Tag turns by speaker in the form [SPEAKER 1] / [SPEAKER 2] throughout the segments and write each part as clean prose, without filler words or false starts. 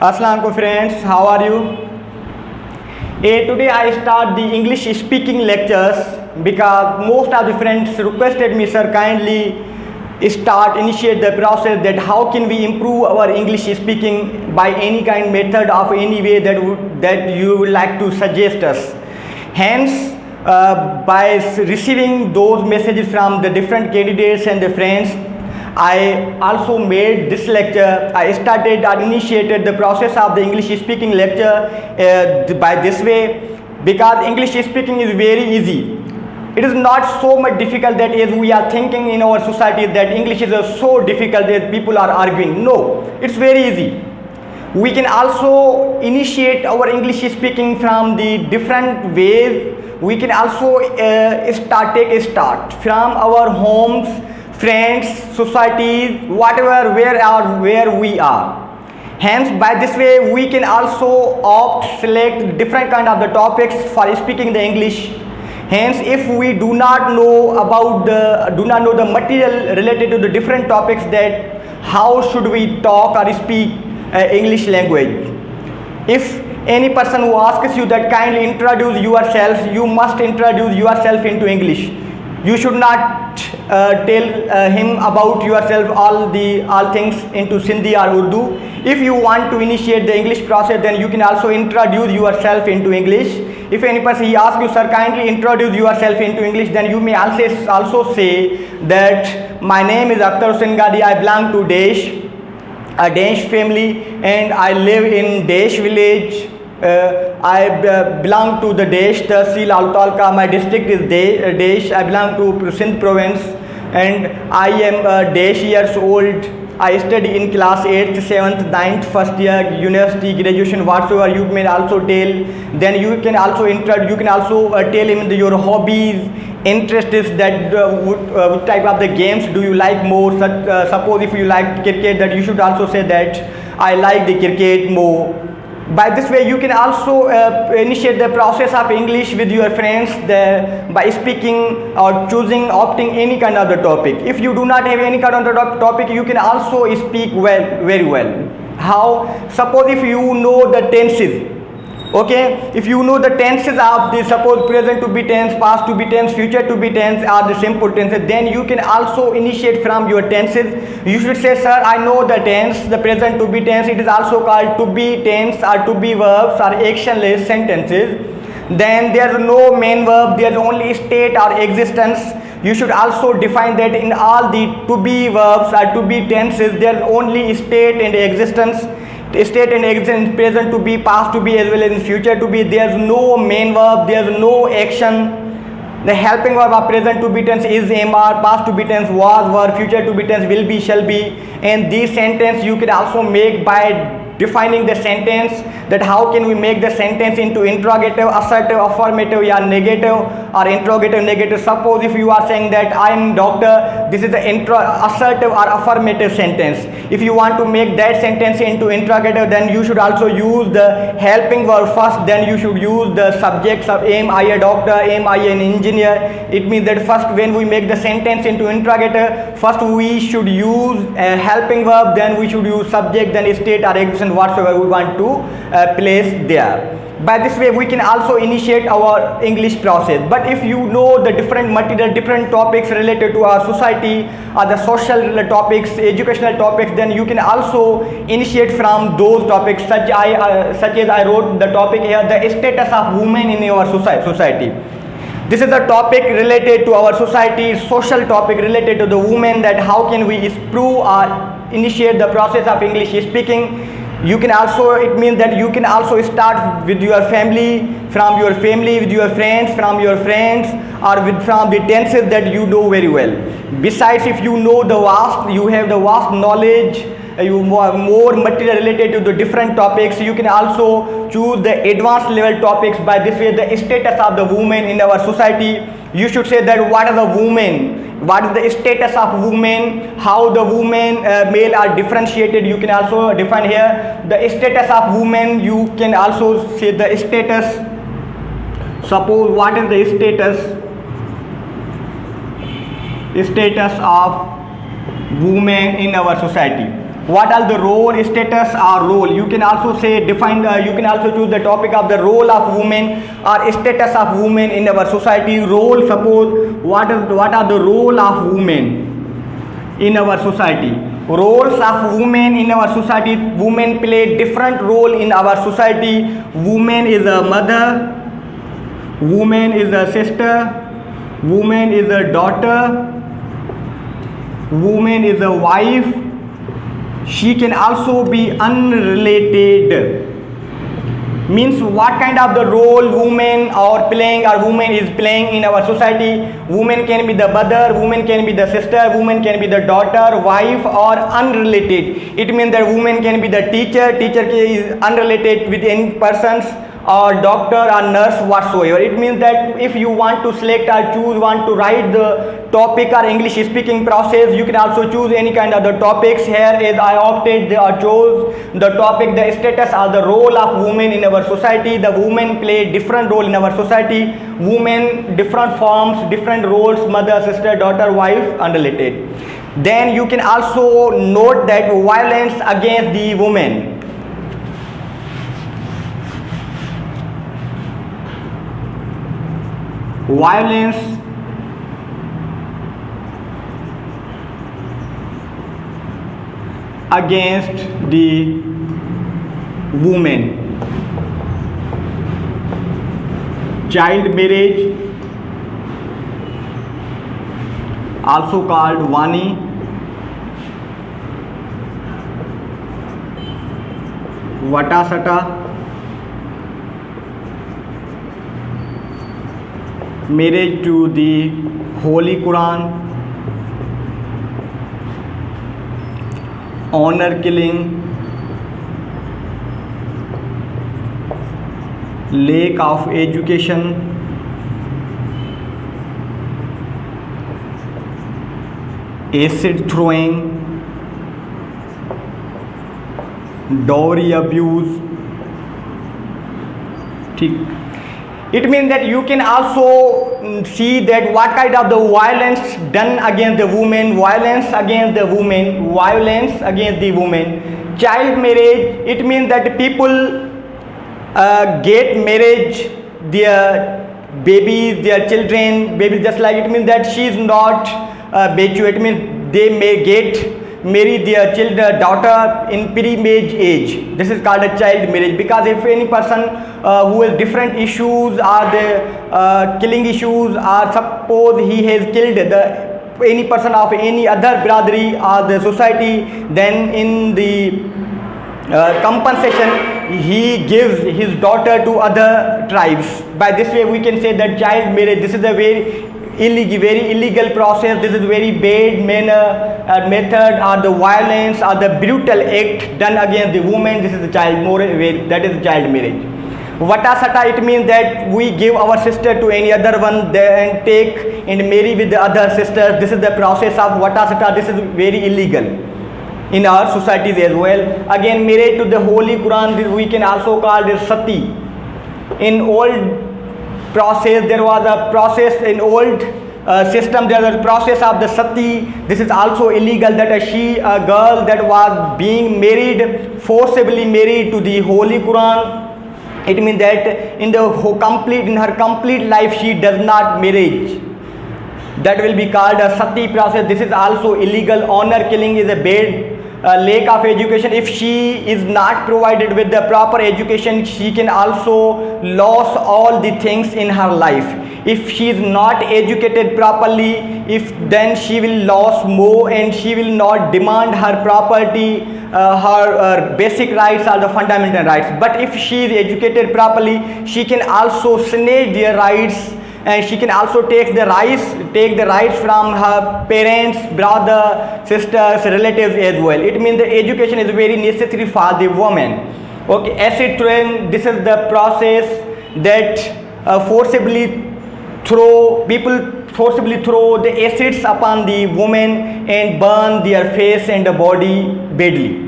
[SPEAKER 1] Assalamualaikum friends, how are you? Today I start the English speaking lectures because most of the friends requested me, sir, kindly initiate the process that how can we improve our English speaking by any kind method of any way that you would like to suggest us. Hence, by receiving those messages from the different candidates and the friends, I also made this lecture. I started and initiated the process of the English speaking lecture by this way, because English speaking is very easy. It is not so much difficult that as we are thinking in our society that English is so difficult that people are arguing. No, it's very easy. We can also initiate our English speaking from the different ways. We can also take a start from our homes, friends, societies, whatever, where we are. Hence, by this way, we can also select different kind of the topics for speaking the English. Hence, if we do not know the material related to the different topics, that how should we talk or speak English language. If any person who asks you that kindly introduce yourself, you must introduce yourself into English. You should not tell him about yourself all things into Sindhi or Urdu. If you want to initiate the English process, then you can also introduce yourself into English. If any person he asks you, sir, kindly introduce yourself into English, then you may also say that my name is Akhtar Hussain Gadi, I belong to a Danish family, and I live in Desh village. I belong to the Desh Tehsil Altalka. My district is Desh. I belong to Sindh province, and I am Desh years old. I study in class 8th, 7th, 9th, first year, university, graduation, whatsoever you may also tell. Then you can also tell him your hobbies, interests, that what type of the games do you like more. Suppose if you like cricket, that you should also say that I like the cricket more. By this way, you can also initiate the process of English with your friends by speaking or opting any kind of the topic. If you do not have any kind of the topic, you can also speak very well. How? Suppose if you know the tenses. Okay, if you know the tenses of the, suppose present to be tense, past to be tense, future to be tense, or the simple tenses, then you can also initiate from your tenses. You should say, sir, I know the tense, the present to be tense. It is also called to be tense or to be verbs or actionless sentences. Then there is no main verb, there is only state or existence. You should also define that in all the to be verbs or to be tenses, there is only state and existence. State and existence, present to be, past to be, as well as in future to be. There is no main verb, there is no action. The helping verb of present to be tense is am, past to be tense was, were, future to be tense will be, shall be. And this sentence you can also make by defining the sentence, that how can we make the sentence into interrogative, assertive, affirmative, or negative, or interrogative, negative. Suppose if you are saying that I am doctor, this is the assertive or affirmative sentence. If you want to make that sentence into interrogative, then you should also use the helping verb first, then you should use the subjects of am I a doctor, am I an engineer. It means that first when we make the sentence into interrogative, first we should use a helping verb, then we should use subject, then state or existence, whatsoever we want to place there. By this way, we can also initiate our English process. But if you know the different material, different topics related to our society, or the social topics, educational topics, then you can also initiate from those topics, such as I wrote the topic here, the status of women in our society. This is a topic related to our society, social topic related to the women, that how can we improve or initiate the process of English speaking. You can also, it means that you can also start with your family, from your family, with your friends, from your friends, or from the tenses that you know very well. Besides, if you know you have the vast knowledge, you have more material related to the different topics, you can also choose the advanced level topics. By this way, the status of the women in our society, you should say that what are the women, what is the status of women, how the women male are differentiated. You can also define here the status of women. You can also say the status. Suppose what is the status of women in our society. What are the role, status or role? You can also say define, you can also choose the topic of the role of women or status of women in our society. Role, suppose what are the role of women in our society? Roles of women in our society. Women play different role in our society. Woman is a mother, woman is a sister, woman is a daughter, woman is a wife. She can also be unrelated. Means what kind of the role women are playing or woman is playing in our society. Woman can be the mother, woman can be the sister, woman can be the daughter, wife or unrelated. It means that woman can be the teacher, teacher is unrelated with any persons, or doctor or nurse whatsoever. It means that if you want to select or choose, want to write the topic or English speaking process, you can also choose any kind of the topics. Here is I opted or chose the topic, the status or the role of women in our society. The women play different role in our society. Women different forms, different roles, mother, sister, daughter, wife, unrelated. Then you can also note that violence against the women. Violence against the women. Child marriage, also called Vani, Vatasata, marriage to the Holy Quran, honor killing, lack of education, acid throwing, dowry abuse. It means that you can also see that what kind of the violence done against the woman, violence against the woman, violence against the woman. Child marriage, it means that people get marriage, their babies, their children, babies, just like it means that she is not mature. It means they may get marry their children, daughter in pre-marriage age. This is called a child marriage, because if any person who has different issues or the killing issues, or suppose he has killed any person of any other brotherly or the society, then in the compensation he gives his daughter to other tribes. By this way we can say that child marriage, this is a very illegal process. This is very bad method or the violence or the brutal act done against the woman. This is the child marriage, that is child marriage. Vatasata, it means that we give our sister to any other one and take and marry with the other sisters. This is the process of Vatasata. This is very illegal in our societies as well. Again, marriage to the Holy Quran, this we can also call this Sati. In old process, there was a process in old system, there was a process of the Sati. This is also illegal, that a girl that was being married, forcibly married to the Holy Quran. It means that in her complete life she does not marry. That will be called a Sati process. This is also illegal. Honor killing is a bad. Lack of education, if she is not provided with the proper education, she can also lose all the things in her life. If she is not educated properly, then she will lose more, and she will not demand her property, her basic rights or the fundamental rights. But if she is educated properly, she can also snatch their rights, and she can also take the rights from her parents, brother, sisters, relatives as well. It means the education is very necessary for the woman. Okay, acid throwing, this is the process that people forcibly throw the acids upon the woman and burn their face and the body badly.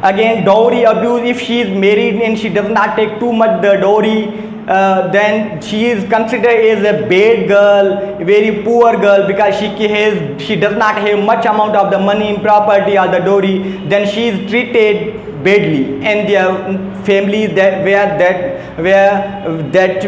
[SPEAKER 1] Again, dowry abuse, if she is married and she does not take too much the dowry, then she is considered as a bad girl, very poor girl, because she does not have much amount of the money, property or the dowry. Then she is treated badly, and their family that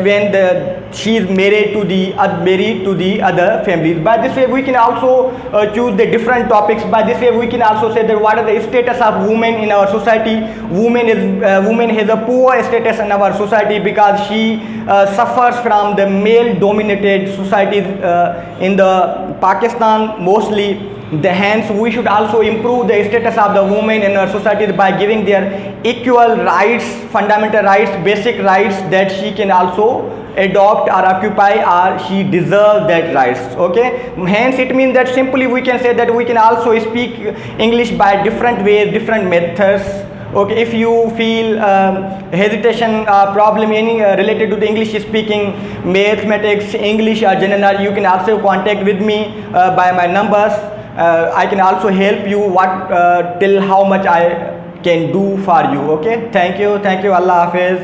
[SPEAKER 1] when she is married to the other families. By this way we can also choose the different topics. By this way we can also say that what are the status of women in our society. Woman has a poor status in our society because she suffers from the male dominated societies in the Pakistan mostly. Hence we should also improve the status of the women in our society by giving their equal rights, fundamental rights, basic rights that she can also adopt or occupy, or she deserves that rights. Okay, hence it means that simply we can say that we can also speak English by different ways, different methods. Okay, if you feel hesitation problem any related to the English speaking, mathematics, English or general, you can also contact with me by my numbers. I can also help you till how much I can do for you. Okay, thank you, Allah Hafiz.